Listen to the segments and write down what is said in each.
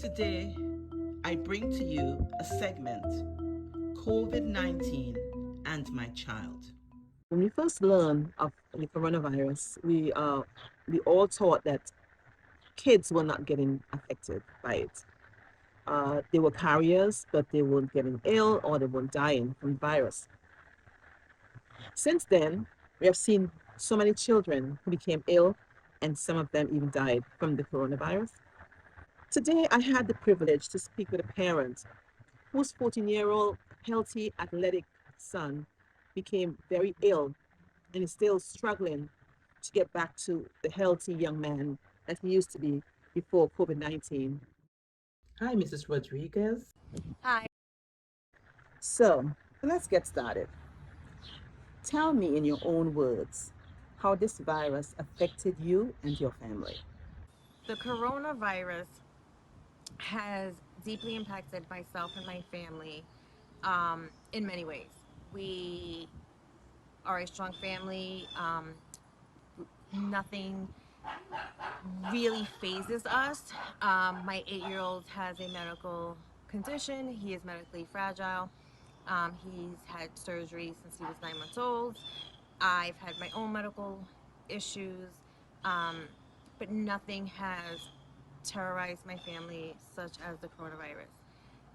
Today, I bring to you a segment, COVID-19 and My Child. When we first learned of the coronavirus, we all thought that kids were not getting affected by it. They were carriers, but they weren't getting ill or they weren't dying from the virus. Since then, we have seen so many children who became ill, and some of them even died from the coronavirus. Today, I had the privilege to speak with a parent whose 14-year-old healthy, athletic son became very ill and is still struggling to get back to the healthy young man that he used to be before COVID-19. Hi, Mrs. Rodriguez. Hi. So let's get started. Tell me in your own words how this virus affected you and your family. The coronavirus has deeply impacted myself and my family in many ways. We are a strong family. Nothing really phases us. My 8-year old has a medical condition, he is medically fragile. He's had surgery since he was 9 months old. I've had my own medical issues, um, but nothing has terrorized my family such as the coronavirus.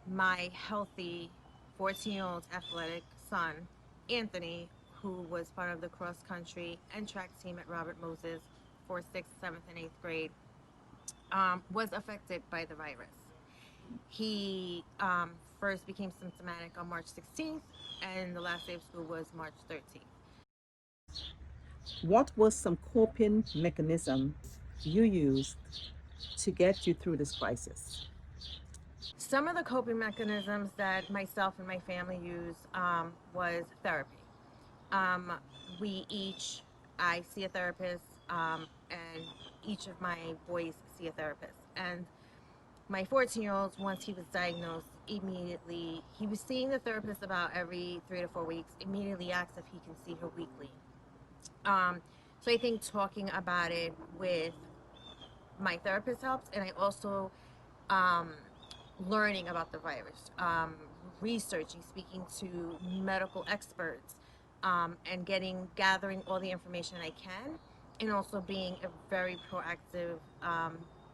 My healthy 14-year-old athletic son, Anthony, who was part of the cross country and track team at Robert Moses for 6th, 7th, and 8th grade, was affected by the virus. He first became symptomatic on March 16th, and the last day of school was March 13th. What was some coping mechanism you used to get you through this crisis? Some of the coping mechanisms that myself and my family used was therapy. Um, I see a therapist, and each of my boys see a therapist. And my 14-year-old, once he was diagnosed, immediately, he was seeing the therapist about every 3 to 4 weeks, immediately asked if he can see her weekly. So I think talking about it with my therapist helps, and I also um, learning about the virus, researching, speaking to medical experts, and gathering all the information I can, and also being a very proactive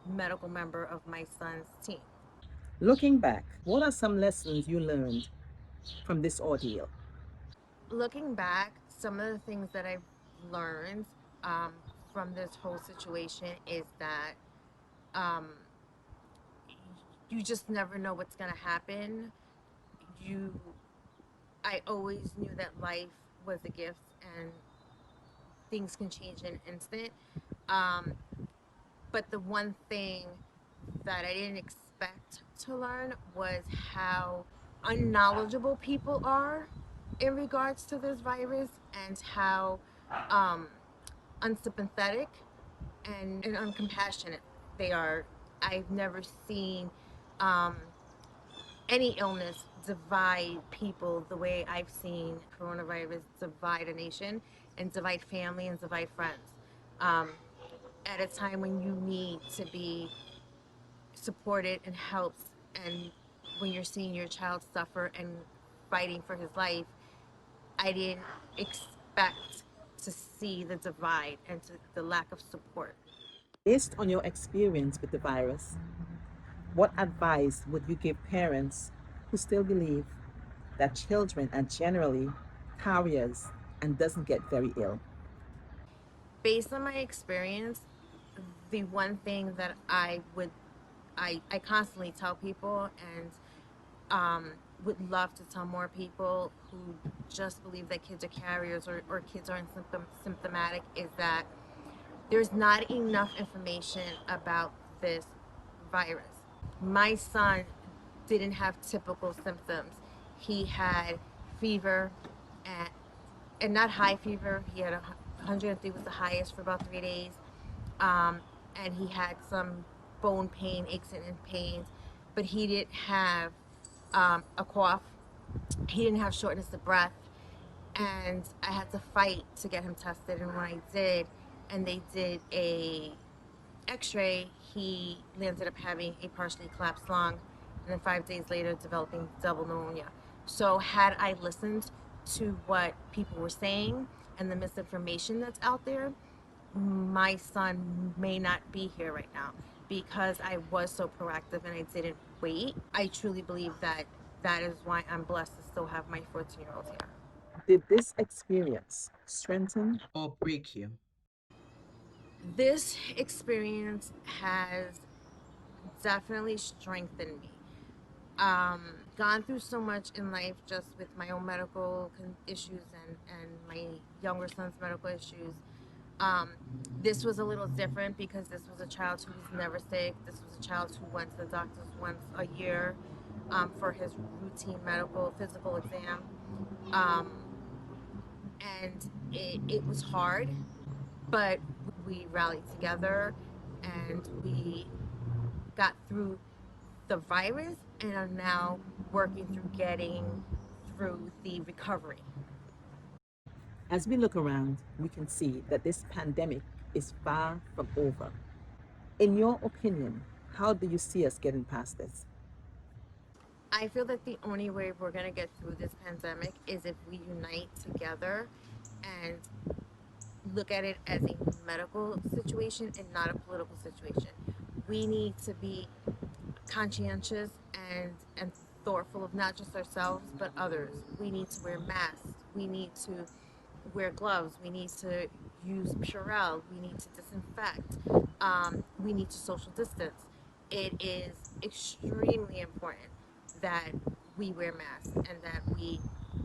medical member of my son's team. Looking back, what are some lessons you learned from this ordeal? Looking back, some of the things that I've learned um, from this whole situation is that um, you just never know what's going to happen. You I always knew that life was a gift and things can change in an instant. Um, but the one thing that I didn't expect to learn was how unknowledgeable people are in regards to this virus, and how um, unsympathetic and uncompassionate they are. I've never seen um, any illness divide people the way I've seen coronavirus divide a nation and divide family and divide friends. Um, at a time when you need to be supported and helped, and when you're seeing your child suffer and fighting for his life, I didn't expect to see the divide and the lack of support. Based on your experience with the virus, what advice would you give parents who still believe that children are generally carriers and doesn't get very ill? Based on my experience, the one thing that I constantly tell people, and would love to tell more people who just believe that kids are carriers, or kids aren't symptomatic, is that there's not enough information about this virus. My son didn't have typical symptoms. He had fever, and, and not high fever. He had 103 was the highest for about 3 days. And he had some bone pain, aches and pains, but he didn't have a cough. He didn't have shortness of breath, and I had to fight to get him tested. And when I did, and they did x-ray, he ended up having a partially collapsed lung, and then 5 days later developing double pneumonia. So had I listened to what people were saying and the misinformation that's out there, my son may not be here right now because I was so proactive and I didn't wait. I truly believe that that is why I'm blessed to still have my 14-year-old here. Did this experience strengthen? Or break you? This experience has definitely strengthened me. Gone through so much in life just with my own medical issues and my younger son's medical issues. Um, this was a little different because this was a child who was never sick. This was a child who went to the doctors once a year for his routine medical physical exam. Um, and it was hard, but we rallied together and we got through the virus and are now working through getting through the recovery. As we look around, we can see that this pandemic is far from over. In your opinion, how do you see us getting past this? I feel that the only way we're going to get through this pandemic is if we unite together and look at it as a medical situation and not a political situation. We need to be conscientious and thoughtful of not just ourselves but others. We need to wear masks. We need to wear gloves. We need to use Purell. We need to disinfect. We need to social distance. It is extremely important that we wear masks and that we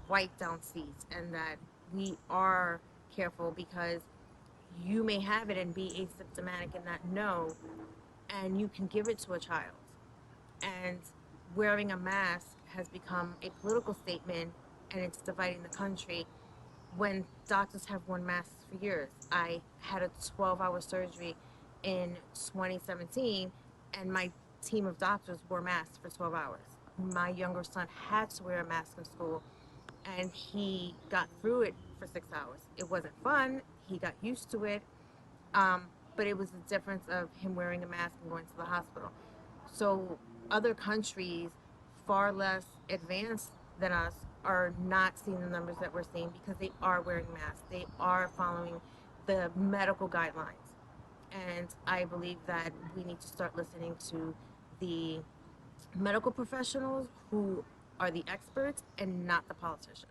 wipe down seats and that we are careful because you may have it and be asymptomatic and not know, and you can give it to a child. And wearing a mask has become a political statement and it's dividing the country when doctors have worn masks for years. I had a 12-hour surgery in 2017 and my team of doctors wore masks for 12 hours. My younger son had to wear a mask in school and he got through it for 6 hours. It wasn't fun. He got used to it. Um, but it was the difference of him wearing a mask and going to the hospital. So other countries, far less advanced than us, are not seeing the numbers that we're seeing because they are wearing masks. They are following the medical guidelines. And I believe that we need to start listening to the medical professionals who are the experts and not the politicians.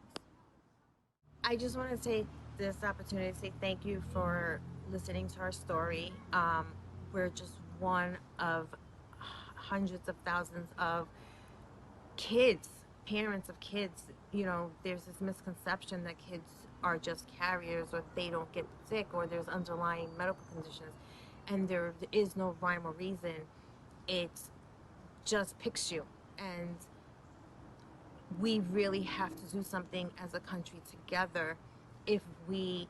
I just want to take this opportunity to say thank you for listening to our story. We're just one of hundreds of thousands of kids, parents of kids. You know, there's this misconception that kids are just carriers or they don't get sick or there's underlying medical conditions. And there is no rhyme or reason. It just picks you. And we really have to do something as a country together if we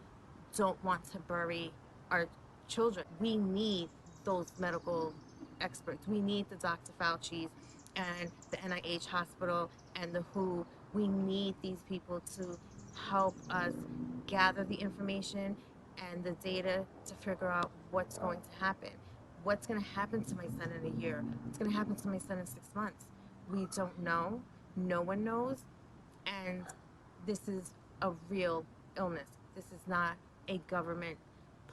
don't want to bury our children. We need those medical experts. We need the Dr. Fauci's and the NIH hospital and the WHO. We need these people to help us gather the information and the data to figure out what's going to happen. What's going to happen to my son in a year? What's going to happen to my son in 6 months? We don't know. No one knows. And this is a real illness. This is not a government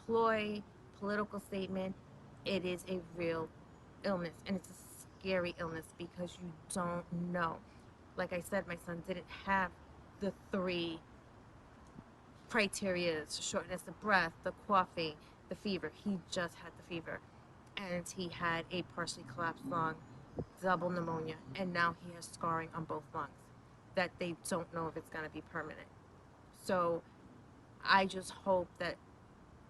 ploy, political statement. It is a real illness. And it's a scary illness because you don't know. Like I said, my son didn't have the three criteria: shortness of breath, the coughing, the fever. He just had the fever. And he had a partially collapsed lung, double pneumonia, and now he has scarring on both lungs that they don't know if it's going to be permanent. So I just hope that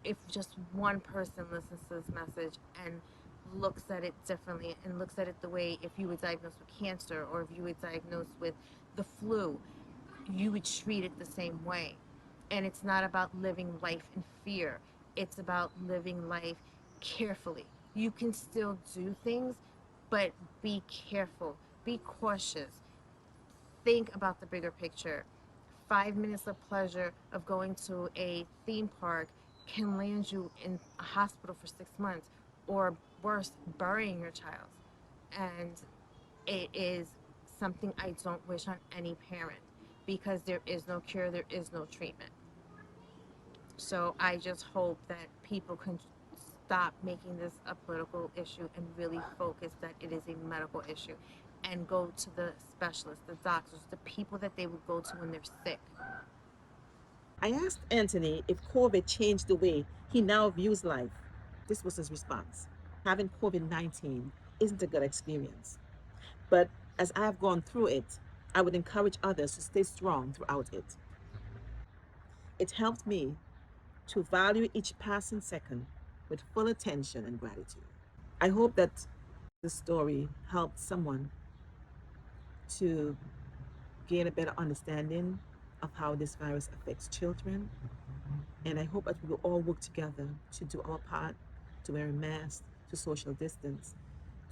if just one person listens to this message and looks at it differently and looks at it the way if you were diagnosed with cancer or if you were diagnosed with the flu, you would treat it the same way. And it's not about living life in fear. It's about living life carefully. You can still do things, but be careful, be cautious, think about the bigger picture. 5 minutes of pleasure of going to a theme park can land you in a hospital for 6 months. or worse, burying your child. And it is something I don't wish on any parent because there is no cure, there is no treatment. So I just hope that people can stop making this a political issue and really focus that it is a medical issue and go to the specialists, the doctors, the people that they would go to when they're sick. I asked Anthony if COVID changed the way he now views life. This was his response. Having COVID 19 isn't a good experience, but as I have gone through it, I would encourage others to stay strong throughout it. It helped me to value each passing second with full attention and gratitude. I hope that the story helped someone to gain a better understanding of how this virus affects children. And I hope that we will all work together to do our part, to wear a mask, to social distance,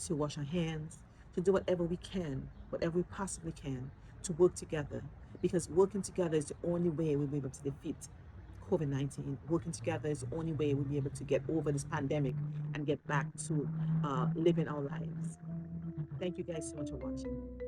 to wash our hands, to do whatever we can, whatever we possibly can, to work together. Because working together is the only way we'll be able to defeat COVID 19. Working together is the only way we'll be able to get over this pandemic and get back to living our lives. Thank you guys so much for watching.